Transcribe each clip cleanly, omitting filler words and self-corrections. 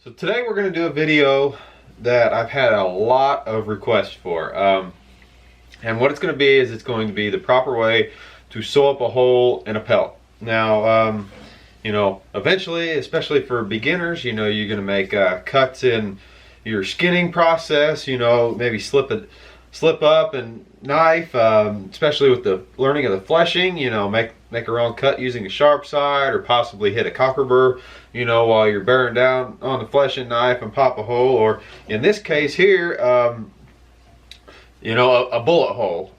So today we're going to do a video that I've had a lot of requests for. And what it's going to be is it's going to be the proper way to sew up a hole in a pelt. Now, eventually, especially for beginners, you're going to make cuts in your skinning process, maybe slip up and knife, especially with the learning of the fleshing, make a wrong cut using a sharp side, or possibly hit a cocker burr, while you're bearing down on the fleshing knife and pop a hole, or in this case here, a bullet hole.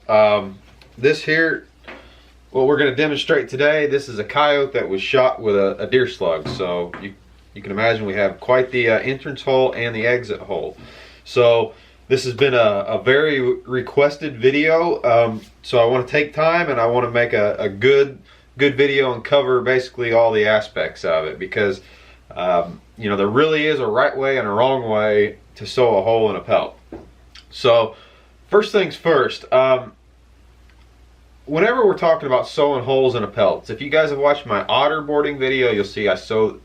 This here, what we're going to demonstrate today, this is a coyote that was shot with a deer slug. So you can imagine we have quite the entrance hole and the exit hole. So this has been a very requested video, so I want to take time and I want to make a good video and cover basically all the aspects of it, because there really is a right way and a wrong way to sew a hole in a pelt. So first things first, whenever we're talking about sewing holes in a pelt, if you guys have watched my otter boarding video, you'll see I sew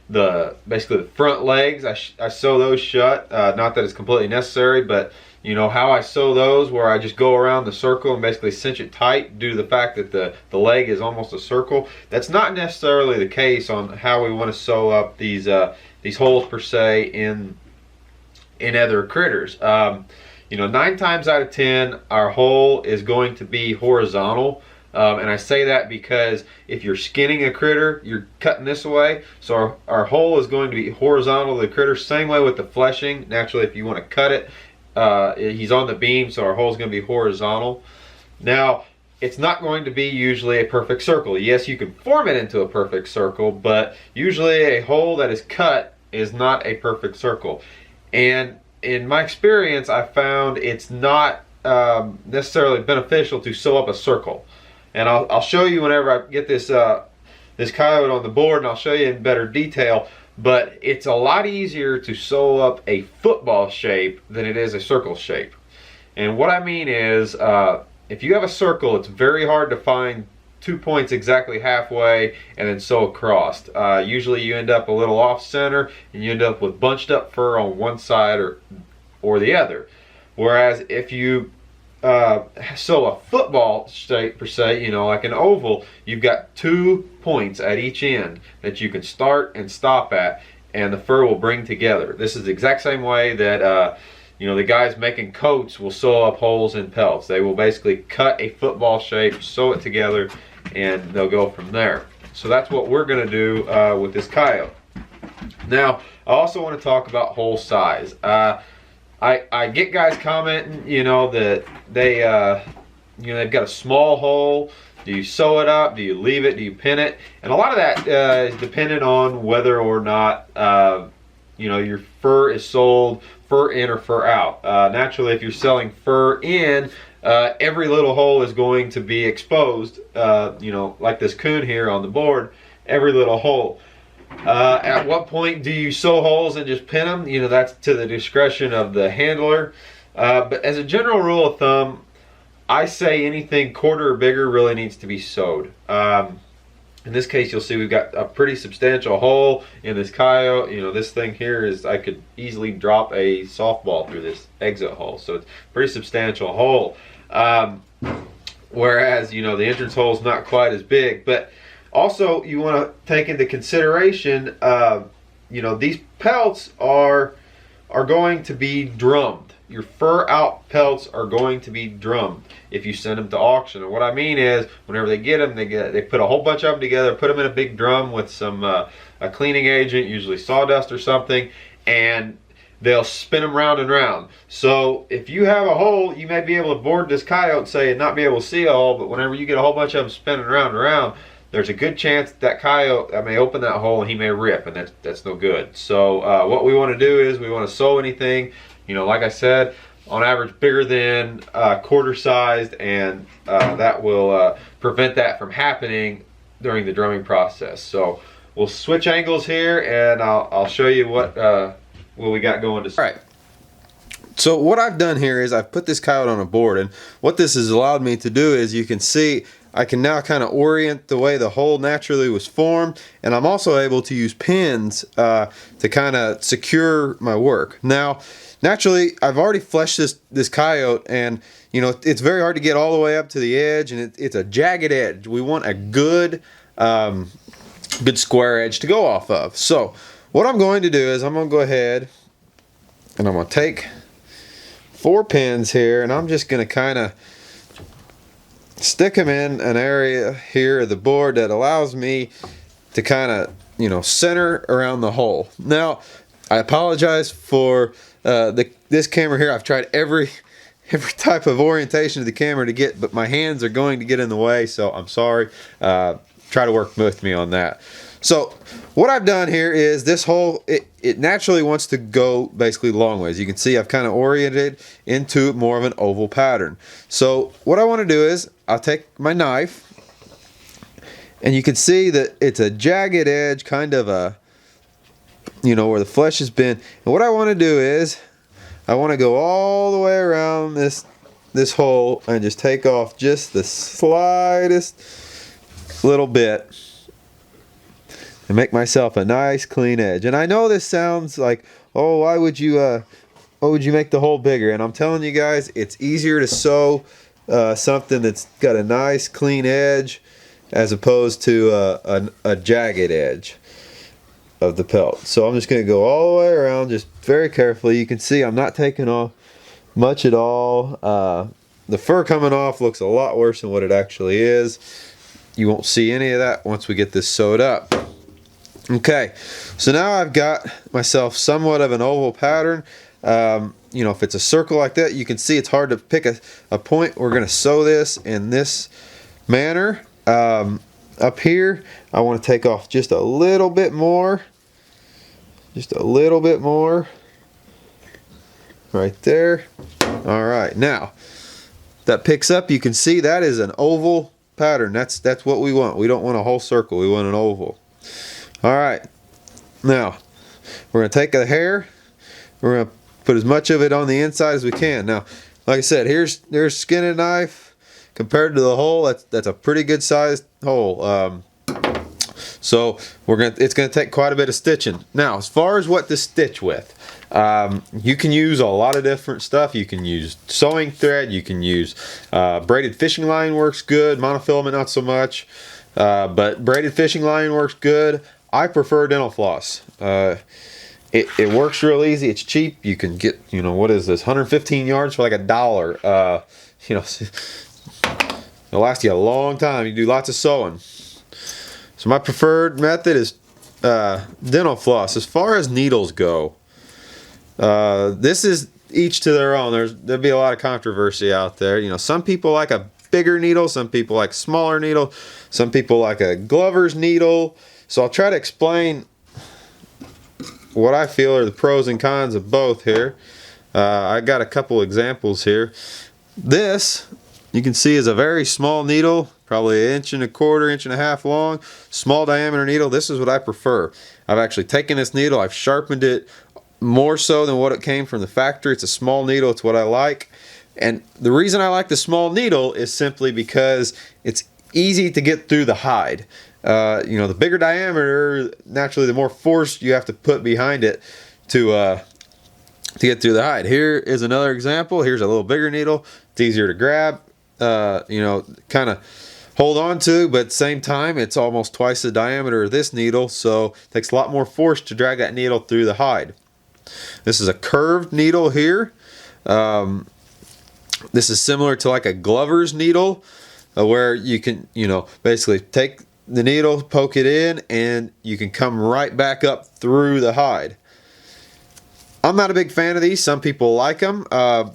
basically the front legs. I sew those shut. Not that it's completely necessary, but how I sew those, where I just go around the circle and basically cinch it tight due to the fact that the leg is almost a circle. That's not necessarily the case on how we want to sew up these holes per se in other critters. 9 times out of 10 our hole is going to be horizontal. And I say that because if you're skinning a critter, you're cutting this way. So our hole is going to be horizontal to the critter. Same way with the fleshing. Naturally, if you want to cut it, he's on the beam, so our hole is going to be horizontal. Now, it's not going to be usually a perfect circle. Yes, you can form it into a perfect circle, but usually a hole that is cut is not a perfect circle. And in my experience, I found it's not necessarily beneficial to sew up a circle. And I'll show you whenever I get this coyote on the board, and I'll show you in better detail. But it's a lot easier to sew up a football shape than it is a circle shape. And what I mean is, if you have a circle, it's very hard to find 2 points exactly halfway and then sew across. Usually you end up a little off center, and you end up with bunched up fur on one side or the other. Whereas if you sew a football shape per se, like an oval, you've got 2 points at each end that you can start and stop at, and the fur will bring together. This is the exact same way that the guys making coats will sew up holes in pelts. They will basically cut a football shape, sew it together, and they'll go from there. So that's what we're going to do with this coyote. Now, I also want to talk about hole size. I get guys commenting, that they've got a small hole. Do you sew it up? Do you leave it? Do you pin it? And a lot of that is dependent on whether or not your fur is sold fur in or fur out. Naturally, if you're selling fur in, every little hole is going to be exposed. Like this coon here on the board, every little hole. At what point do you sew holes and just pin them? That's to the discretion of the handler. But as a general rule of thumb, I say anything quarter or bigger really needs to be sewed. In this case, you'll see we've got a pretty substantial hole in this coyote. This thing here is, I could easily drop a softball through this exit hole. So it's a pretty substantial hole. Whereas, the entrance hole is not quite as big. But also, you want to take into consideration, these pelts are going to be drummed. Your fur out pelts are going to be drummed if you send them to auction. And what I mean is, whenever they get them, they put a whole bunch of them together, put them in a big drum with some a cleaning agent, usually sawdust or something, and they'll spin them round and round. So if you have a hole, you may be able to board this coyote, say, and not be able to see a hole. But whenever you get a whole bunch of them spinning round and round, there's a good chance that coyote may open that hole and he may rip, and that's no good. So what we want to do is we want to sew anything, like I said, on average bigger than quarter sized, and that will prevent that from happening during the drumming process. So we'll switch angles here, and I'll show you what we got going to. All right. So what I've done here is I've put this coyote on a board, and what this has allowed me to do is, you can see I can now kind of orient the way the hole naturally was formed, and I'm also able to use pins to kind of secure my work. Now, naturally, I've already fleshed this coyote, and you know, it's very hard to get all the way up to the edge, and it's a jagged edge. We want a good good square edge to go off of. So what I'm going to do is I'm going to go ahead and I'm going to take 4 pins here, and I'm just going to kind of stick them in an area here of the board that allows me to kind of, you know, center around the hole. Now, I apologize for this camera here. I've tried every type of orientation of the camera to get, but my hands are going to get in the way, so I'm sorry. Try to work with me on that. So what I've done here is this hole, it naturally wants to go basically long ways. You can see I've kind of oriented into more of an oval pattern. So what I want to do is I'll take my knife, and you can see that it's a jagged edge, kind of a, you know, where the flesh has been. And what I want to do is I want to go all the way around this hole and just take off just the slightest little bit and make myself a nice clean edge. And I know this sounds like, oh, why would you make the hole bigger? And I'm telling you guys, it's easier to sew something that's got a nice clean edge as opposed to a jagged edge of the pelt. So I'm just going to go all the way around just very carefully. You can see I'm not taking off much at all. The fur coming off looks a lot worse than what it actually is. You won't see any of that once we get this sewed up. Okay, so now I've got myself somewhat of an oval pattern. You know, if it's a circle like that, you can see it's hard to pick a point. We're going to sew this in this manner. Up here, I want to take off just a little bit more. Just a little bit more. Right there. All right, now that picks up, you can see that is an oval pattern. That's what we want. We don't want a whole circle. We want an oval. All right, now we're going to take a hair. We're going to put as much of it on the inside as we can. Now, like I said, there's skin and knife compared to the hole. That's a pretty good sized hole. So it's going to take quite a bit of stitching. Now, as far as what to stitch with, you can use a lot of different stuff. You can use sewing thread. You can use braided fishing line, works good. Monofilament not so much, but braided fishing line works good. I prefer dental floss. It works real easy. It's cheap. You can get, you know, what is this, 115 yards for like $1. You know, it'll last you a long time. You do lots of sewing. So my preferred method is dental floss. As far as needles go, this is each to their own. There'll be a lot of controversy out there. You know, some people like a bigger needle. Some people like smaller needle. Some people like a Glover's needle. So I'll try to explain what I feel are the pros and cons of both here. I got a couple examples here. This, you can see, is a very small needle, probably 1.25 1.5 inches long, small diameter needle. This is what I prefer. I've actually taken this needle, I've sharpened it more so than what it came from the factory. It's a small needle, it's what I like. And the reason I like the small needle is simply because it's easy to get through the hide. You know, the bigger diameter, naturally the more force you have to put behind it to get through the hide. Here is another example. Here's a little bigger needle. It's easier to grab, you know, kind of hold on to, but at the same time it's almost twice the diameter of this needle, so it takes a lot more force to drag that needle through the hide. This is a curved needle here. This is similar to like a Glover's needle, where you can, you know, basically take the needle, poke it in, and you can come right back up through the hide. I'm not a big fan of these. Some people like them.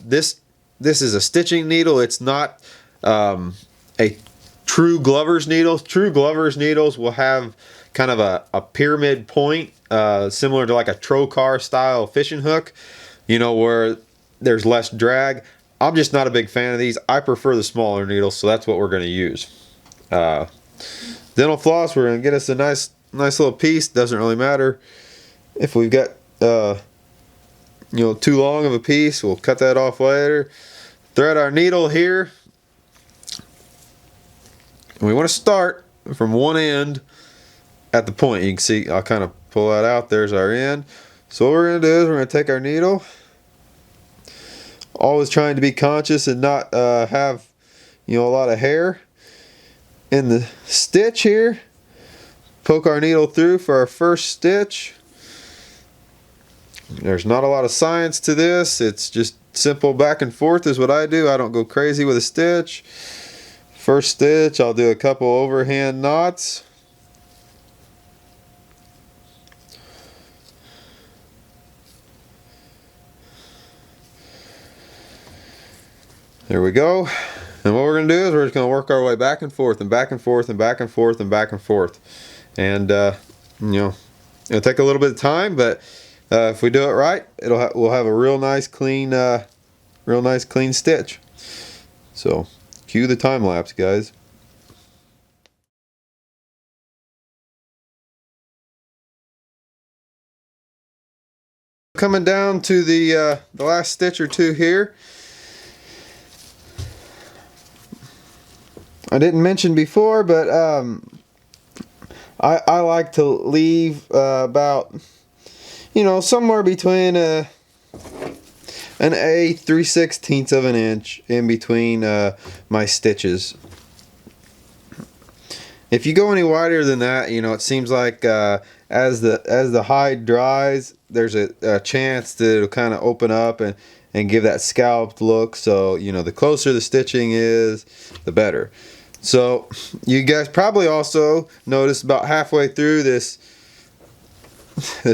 This is a stitching needle. It's not a true Glover's needle. True Glover's needles will have kind of a pyramid point, similar to like a trocar style fishing hook, you know, where there's less drag. I'm just not a big fan of these. I prefer the smaller needles, so that's what we're going to use. Dental floss, we're going to get us a nice little piece. Doesn't really matter if we've got you know, too long of a piece. We'll cut that off later. Thread our needle here And we want to start from one end at the point. You can see I'll kind of pull that out. There's our end. So what we're going to do is we're going to take our needle, always trying to be conscious and not have, you know, a lot of hair in the stitch here. Poke our needle through for our first stitch. There's not a lot of science to this. It's just simple back and forth is what I do. I don't go crazy with a stitch. First stitch, I'll do a couple overhand knots. There we go. And what we're going to do is we're just going to work our way back and forth and back and forth and back and forth and back and forth. And you know, it'll take a little bit of time, but if we do it right, we'll have a real nice clean stitch. So cue the time lapse, guys. Coming down to the last stitch or two here. I didn't mention before, but I like to leave about, you know, somewhere between an 1/8, 3/16 of an inch in between my stitches. If you go any wider than that, you know, it seems like as the hide dries, there's a chance that it'll kind of open up and give that scalloped look. So, you know, the closer the stitching is, the better. So you guys probably also noticed about halfway through this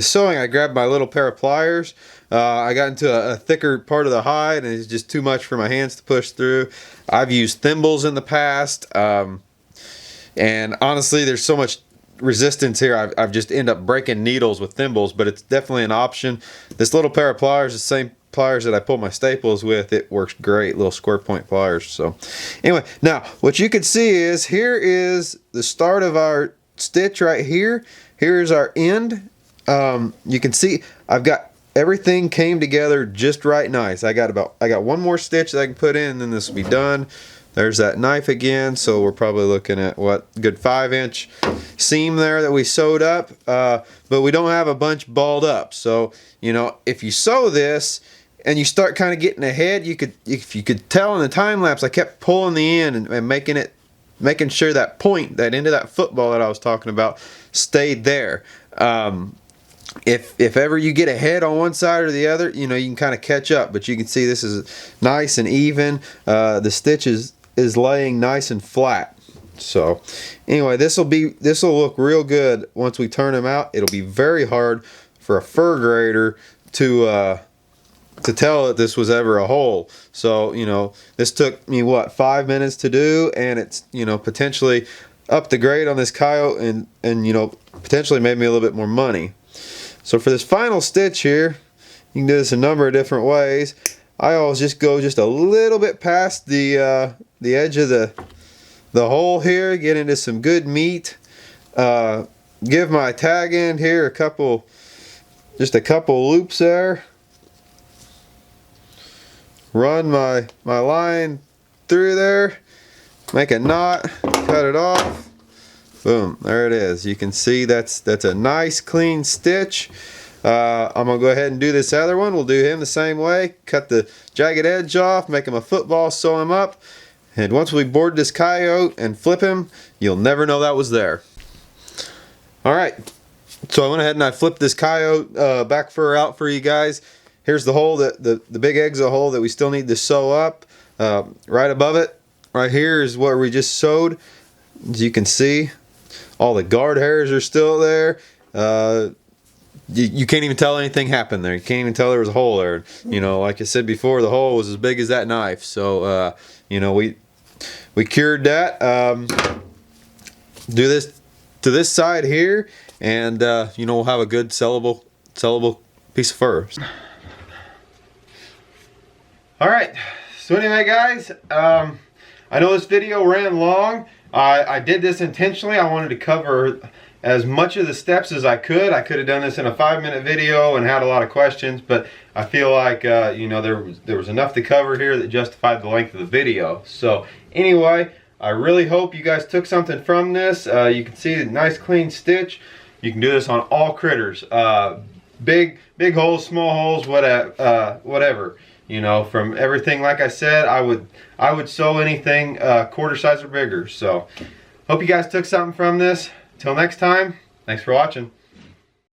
sewing, I grabbed my little pair of pliers. I got into a thicker part of the hide and it's just too much for my hands to push through. I've used thimbles in the past, and honestly there's so much resistance here, I've just end up breaking needles with thimbles, but it's definitely an option. This little pair of pliers, the same pliers that I pull my staples with, it works great, little square point pliers. So anyway, now what you can see is here is the start of our stitch right here. Here's our end. You can see I've got everything came together just right nice. I got one more stitch that I can put in and then this will be done. There's that knife again, so we're probably looking at what, good 5-inch seam there that we sewed up, but we don't have a bunch balled up. So, you know, if you sew this and you start kind of getting ahead, if you could tell in the time lapse, I kept pulling the end and making sure that point, that end of that football that I was talking about, stayed there. If ever you get ahead on one side or the other, you know, you can kind of catch up, but you can see this is nice and even. The stitch is laying nice and flat. So anyway, this will look real good once we turn them out. It'll be very hard for a fur grader to tell that this was ever a hole. So, you know, this took me what, 5 minutes to do, and it's, you know, potentially up the grade on this coyote and you know, potentially made me a little bit more money. So for this final stitch here, you can do this a number of different ways. I always just go just a little bit past the edge of the hole here, get into some good meat. Give my tag end here just a couple loops there. Run my line through there, make a knot, cut it off. Boom, there it is. You can see that's a nice clean stitch. I'm gonna go ahead and do this other one. We'll do him the same way. Cut the jagged edge off, make him a football, sew him up, and once we board this coyote and flip him, you'll never know that was there. Alright, so I went ahead and I flipped this coyote back fur out for you guys. Here's the hole, the big exit hole that we still need to sew up. Right above it, right here is where we just sewed. As you can see, all the guard hairs are still there. You can't even tell anything happened there. You can't even tell there was a hole there. You know, like I said before, the hole was as big as that knife. So, you know, we cured that. Do this to this side here, and you know, we'll have a good sellable piece of fur. All right. So anyway, guys, I know this video ran long. I did this intentionally. I wanted to cover as much of the steps as I could. I could have done this in a 5-minute video and had a lot of questions, but I feel like you know, there was enough to cover here that justified the length of the video. So anyway, I really hope you guys took something from this. You can see the nice clean stitch. You can do this on all critters. Big holes, small holes, whatever. You know, from everything, like I said, I would sew anything quarter size or bigger. So, hope you guys took something from this. Till next time, thanks for watching.